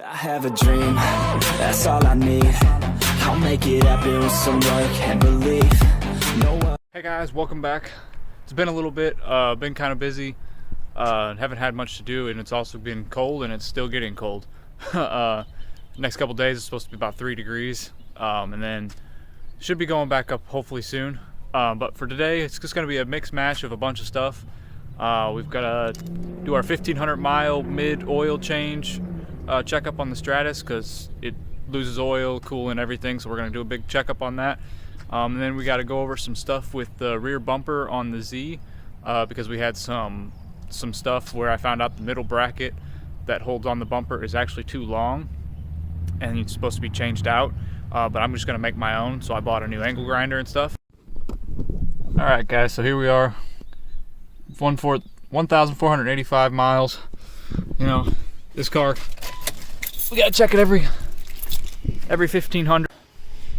I have a dream, that's all I need. I'll make it happen with some work and belief. No one... Hey guys, welcome back. It's been a little bit, been kind of busy. Haven't had much to do, and it's also been cold, and it's still getting cold. Next couple days it's supposed to be about 3 degrees, and then should be going back up hopefully soon. But for today, it's just going to be a mixed match of a bunch of stuff. We've got to do our 1,500 mile mid oil change checkup on the Stratus because it loses oil, coolant, everything. So we're going to do a big checkup on that. And then we got to go over some stuff with the rear bumper on the Z because we had some stuff where I found out the middle bracket that holds on the bumper is actually too long and it's supposed to be changed out. But I'm just going to make my own, so I bought a new angle grinder and stuff. Alright guys, so here we are, 1,485 miles. You know, this car, we gotta check it every 1,500,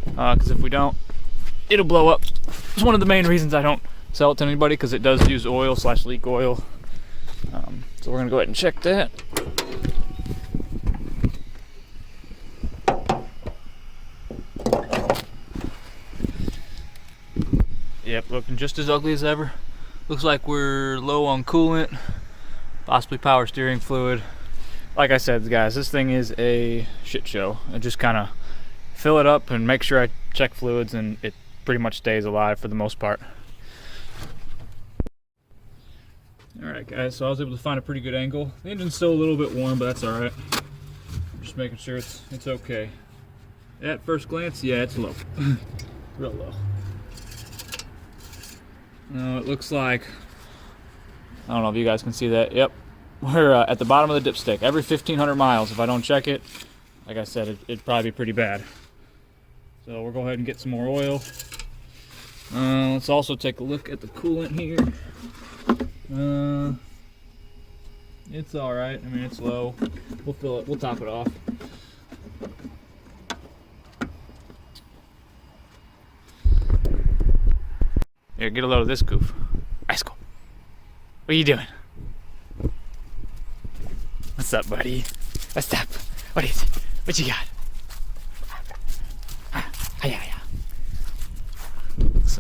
because if we don't, it'll blow up. It's one of the main reasons I don't sell it to anybody, because it does use oil / leak oil. So we're gonna go ahead and check that. Yep, looking just as ugly as ever. Looks like we're low on coolant, possibly power steering fluid. Like I said, guys, this thing is a shit show. I just kind of fill it up and make sure I check fluids, and it pretty much stays alive for the most part. Alright guys, so I was able to find a pretty good angle. The engine's still a little bit warm, but that's alright. Just making sure it's okay. At first glance, yeah, it's low. Real low. No, it looks like, I don't know if you guys can see that. Yep, we're at the bottom of the dipstick. Every 1,500 miles, if I don't check it, like I said, it'd probably be pretty bad. So we'll go ahead and get some more oil. Let's also take a look at the coolant here. It's all right. I mean, it's low. We'll fill it. We'll top it off. Here, get a load of this goof. Rascal. What are you doing? What's up, buddy? What's up? What is it? What you got?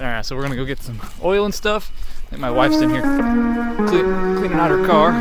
Alright, so we're gonna go get some oil and stuff. I think my wife's in here cleaning out her car.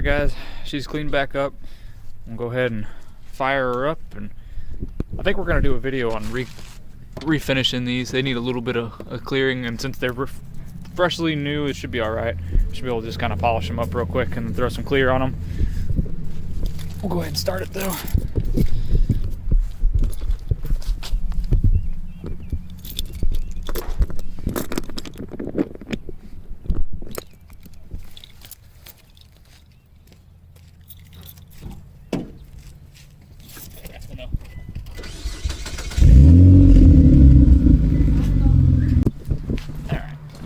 Guys, she's cleaned back up. We'll go ahead and fire her up, and I think we're gonna do a video on refinishing these. They need a little bit of clearing, and since they're freshly new, it should be all right. Should be able to just kind of polish them up real quick and throw some clear on them. We'll go ahead and start it though.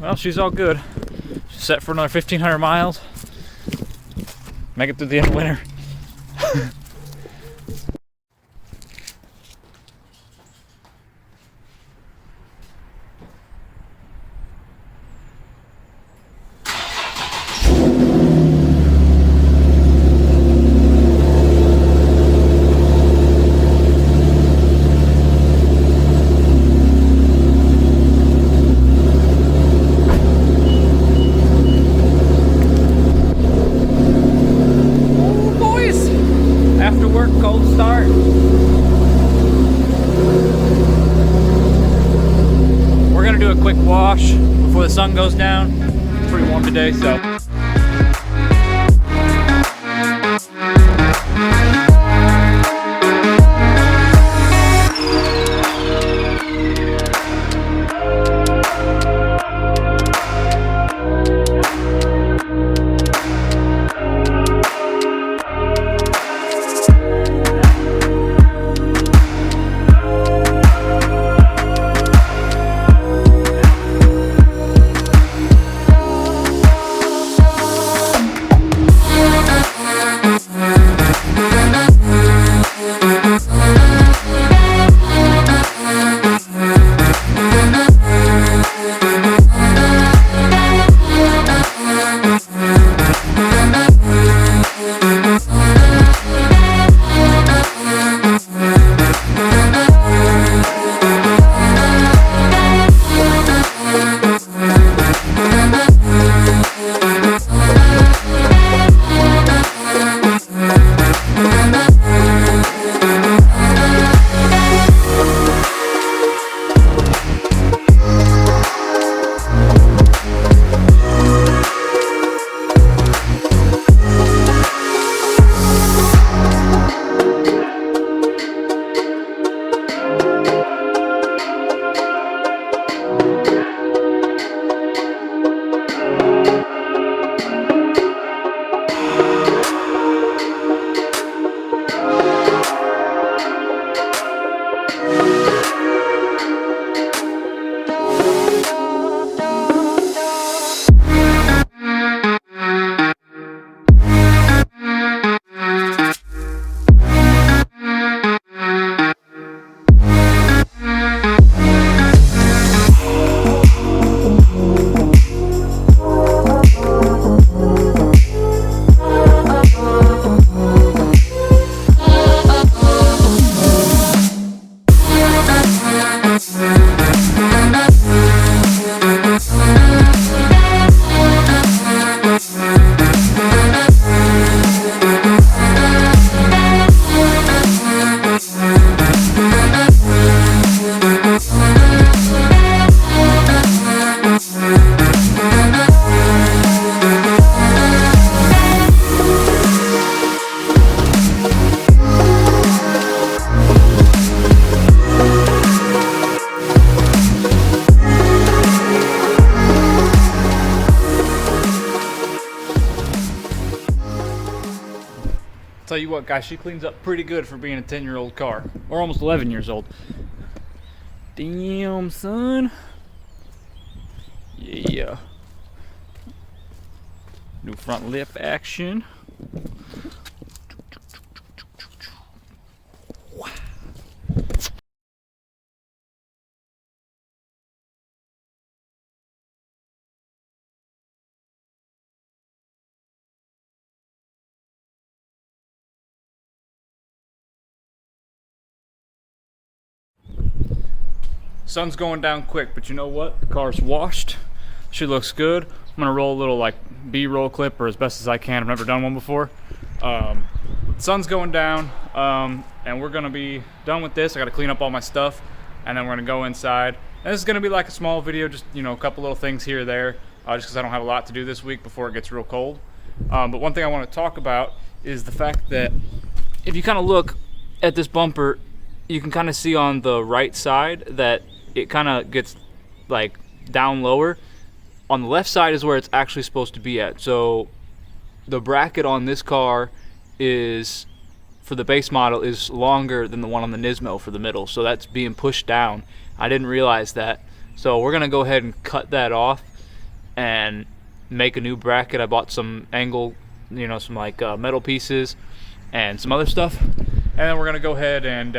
Well, she's all good. She's set for another 1,500 miles. Make it through the end of winter. Cold start. We're gonna do a quick wash before the sun goes down. It's pretty warm today, so. Tell you what, guys, she cleans up pretty good for being a 10-year-old car, or almost 11 years old. Damn, son. Yeah. New front lip action. Sun's going down quick, but you know what? The car's washed. She looks good. I'm gonna roll a little like B-roll clip, or as best as I can. I've never done one before. Sun's going down, and we're gonna be done with this. I gotta clean up all my stuff, and then we're gonna go inside. And this is gonna be like a small video, just a couple little things here or there, just because I don't have a lot to do this week before it gets real cold. But one thing I want to talk about is the fact that if you kind of look at this bumper, you can kind of see on the right side that it kind of gets like down lower. On the left side is where it's actually supposed to be at. So the bracket on this car is, for the base model, is longer than the one on the Nismo for the middle. So that's being pushed down. I didn't realize that. So we're gonna go ahead and cut that off and make a new bracket. I bought some angle, some like metal pieces and some other stuff. And then we're gonna go ahead and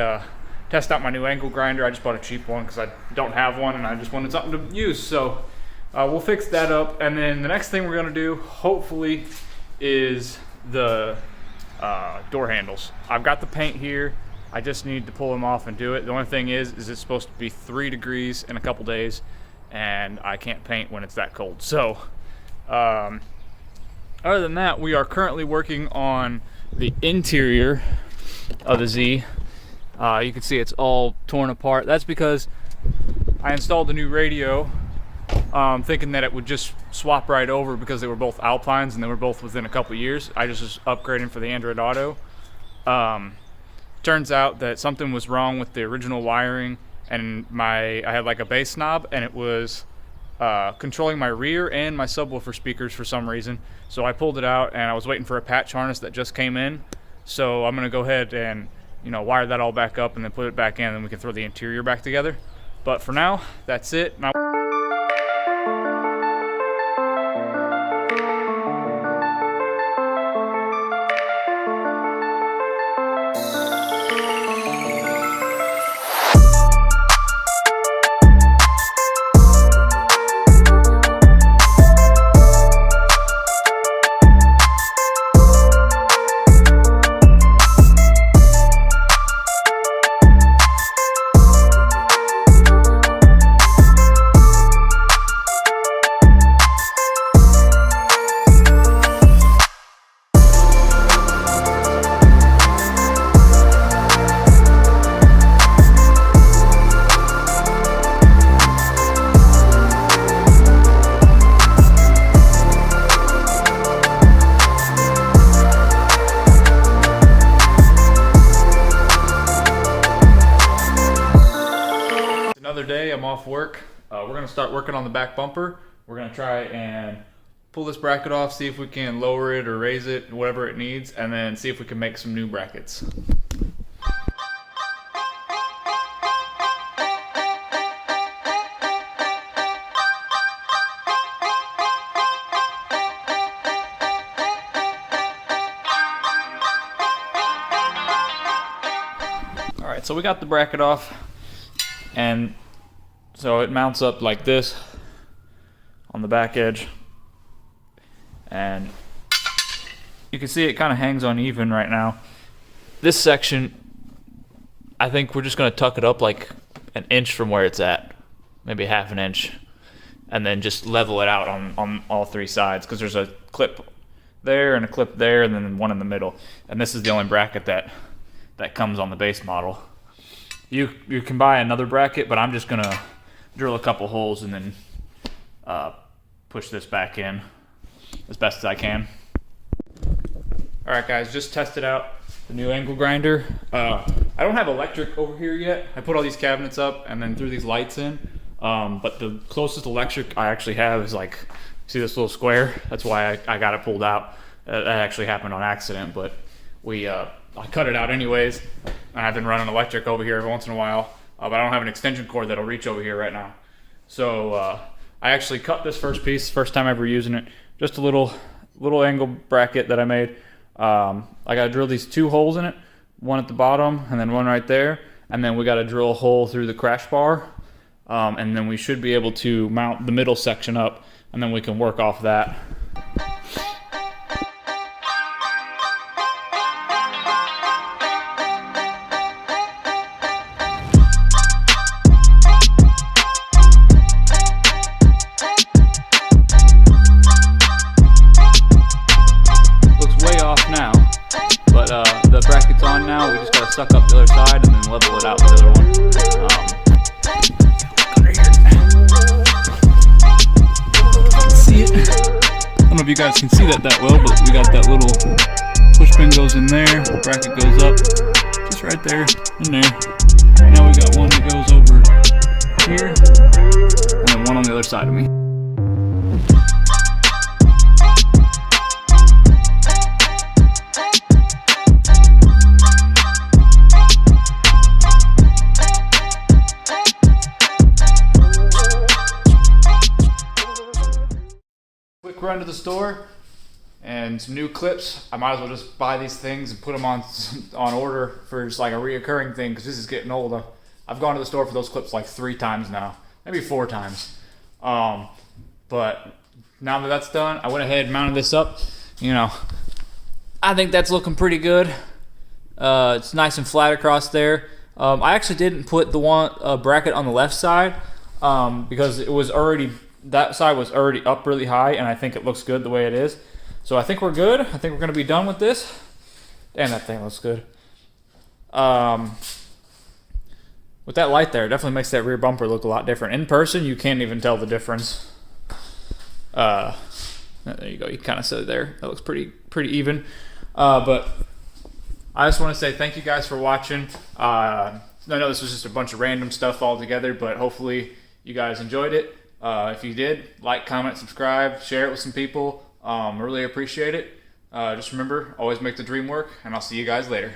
test out my new angle grinder. I just bought a cheap one because I don't have one and I just wanted something to use. So we'll fix that up. And then the next thing we're gonna do, hopefully, is the door handles. I've got the paint here. I just need to pull them off and do it. The only thing is it's supposed to be 3 degrees in a couple days, and I can't paint when it's that cold. So other than that, we are currently working on the interior of the Z. You can see it's all torn apart. That's because I installed a new radio thinking that it would just swap right over because they were both Alpines and they were both within a couple years. I just was upgrading for the Android Auto. Turns out that something was wrong with the original wiring, and I had like a bass knob, and it was controlling my rear and my subwoofer speakers for some reason. So I pulled it out, and I was waiting for a patch harness that just came in. So I'm gonna go ahead and wire that all back up and then put it back in, and then we can throw the interior back together. But for now, that's it. Now off work. We're gonna start working on the back bumper. We're gonna try and pull this bracket off, see if we can lower it or raise it, whatever it needs, and then see if we can make some new brackets. Alright, so we got the bracket off, and so it mounts up like this on the back edge, and you can see it kind of hangs uneven right now. This section, I think we're just going to tuck it up like an inch from where it's at, maybe half an inch, and then just level it out on all three sides, because there's a clip there and a clip there and then one in the middle, and this is the only bracket that comes on the base model. You can buy another bracket, but I'm just going to drill a couple holes and then push this back in as best as I can. Alright guys, just tested out the new angle grinder. I don't have electric over here yet. I put all these cabinets up and then threw these lights in, but the closest electric I actually have is like, see this little square? That's why I got it pulled out. That actually happened on accident, but I cut it out anyways, and I've been running electric over here every once in a while, but I don't have an extension cord that'll reach over here right now. So I actually cut this first piece, first time ever using it, just a little angle bracket that I made. I gotta drill these 2 holes in it, one at the bottom and then one right there, and then we gotta drill a hole through the crash bar, and then we should be able to mount the middle section up, and then we can work off that. Now, but the bracket's on now. We just gotta suck up the other side and then level it out with the other one. See it? I don't know if you guys can see that well, but we got that little push pin goes in there, bracket goes up, just right there, in there. And now we got one that goes over here, and then one on the other side of me. Quick run to the store and some new clips. I might as well just buy these things and put them on order for just like a reoccurring thing, because this is getting old. I've gone to the store for those clips like 3 times now, maybe 4 times. But now that that's done, I went ahead and mounted this up. You know, I think that's looking pretty good. It's nice and flat across there. I actually didn't put the one bracket on the left side because it was already, that side was already up really high, and I think it looks good the way it is. So I think we're good. I think we're going to be done with this. Damn, that thing looks good. With that light there, it definitely makes that rear bumper look a lot different. In person, you can't even tell the difference. There you go. You kind of said it there. That looks pretty even. But I just want to say thank you guys for watching. I know this was just a bunch of random stuff all together, but hopefully you guys enjoyed it. If you did, like, comment, subscribe, share it with some people. Really appreciate it. Just remember, always make the dream work, and I'll see you guys later.